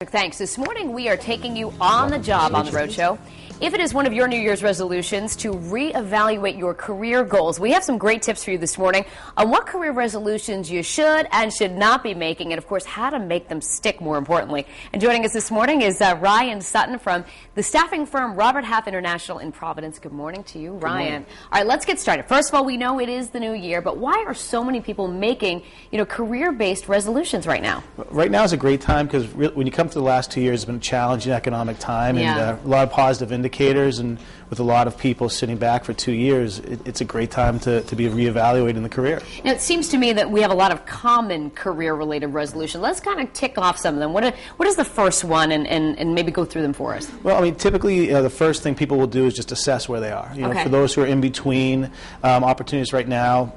Thanks. This morning we are taking you on the job on the Road Show. If it is one of your New Year's resolutions to reevaluate your career goals, we have some great tips for you this morning on what career resolutions you should and should not be making, and of course how to make them stick, more importantly. And joining us this morning is Ryan Sutton from the staffing firm Robert Half International in Providence. Good morning to you, Ryan. All right, let's get started. First of all, we know it is the new year, but why are so many people making, career-based resolutions right now? Right now is a great time because when you come to the last 2 years, it's been a challenging economic time and a lot of positive indicators, and with a lot of people sitting back for 2 years, it's a great time to be reevaluating the career. Now, it seems to me that we have a lot of common career-related resolutions. Let's kind of tick off some of them. What is the first one, and maybe go through them for us? Well, I mean, typically the first thing people will do is just assess where they are. For those who are in between opportunities right now,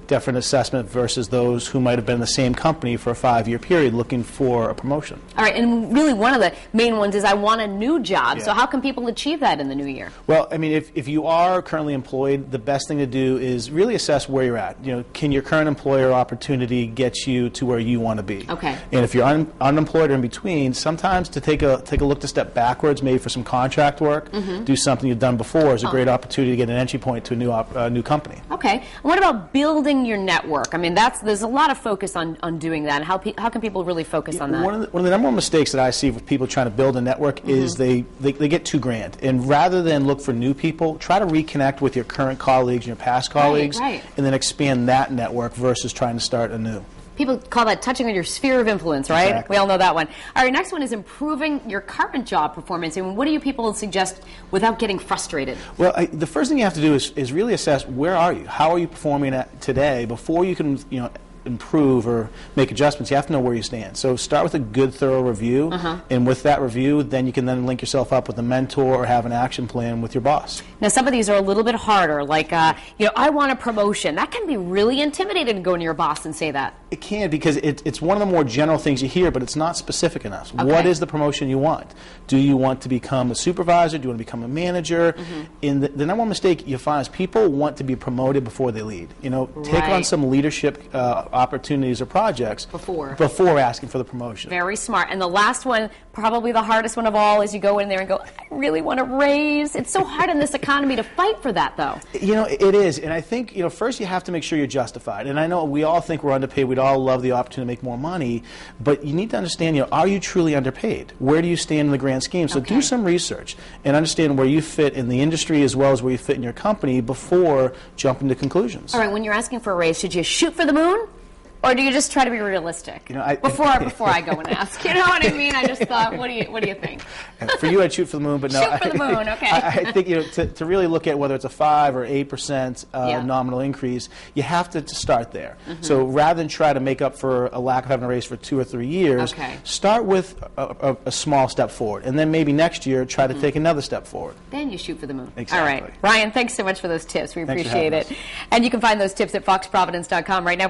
different assessment versus those who might have been in the same company for a 5-year period looking for a promotion. All right, and really one of the main ones is I want a new job. So how can people achieve that in the new year? Well, I mean, if you are currently employed, the best thing to do is really assess where you're at. Can your current employer opportunity get you to where you want to be? Okay. And if you're unemployed or in between, sometimes to take a look to step backwards, maybe for some contract work, do something you've done before is a great opportunity to get an entry point to a new company. Okay. And what about building your network? I mean, there's a lot of focus on doing that. How can people really focus on that? One of the number one mistakes that I see with people trying to build a network is they get too grand. And rather than look for new people, try to reconnect with your current colleagues and your past colleagues, and then expand that network versus trying to start anew. People call that touching on your sphere of influence, right? Exactly. We all know that one. All right, next one is improving your current job performance. And what do you people suggest without getting frustrated? Well, the first thing you have to do is really assess where are you? How are you performing today before you can, improve or make adjustments. You have to know where you stand. So start with a good, thorough review, and with that review, then you can then link yourself up with a mentor or have an action plan with your boss. Now, some of these are a little bit harder, like, I want a promotion. That can be really intimidating to go to your boss and say that. It can, because it's one of the more general things you hear, but it's not specific enough. What is the promotion you want? Do you want to become a supervisor? Do you want to become a manager? And the number one mistake you find is people want to be promoted before they lead. Take on some leadership opportunities or projects before asking for the promotion. Very smart. And the last one, probably the hardest one of all, is you go in there and go, I really want a raise. It's so hard in this economy to fight for that, though. It is. And I think, first you have to make sure you're justified. And I know we all think we're underpaid. We'd all love the opportunity to make more money. But you need to understand, are you truly underpaid? Where do you stand in the grand scheme? So do some research and understand where you fit in the industry as well as where you fit in your company before jumping to conclusions. All right, when you're asking for a raise, should you shoot for the moon? Or do you just try to be realistic? Before I go and ask, you know what I mean? I just thought, what do you think? For you, I'd shoot for the moon, but no. Shoot for the moon, okay. I think to really look at whether it's a 5 or 8% nominal increase, you have to start there. So rather than try to make up for a lack of having a raise for 2 or 3 years, start with a small step forward, and then maybe next year try to take another step forward. Then you shoot for the moon. Exactly. All right, Ryan, thanks so much for those tips. We appreciate it. And you can find those tips at foxprovidence.com right now.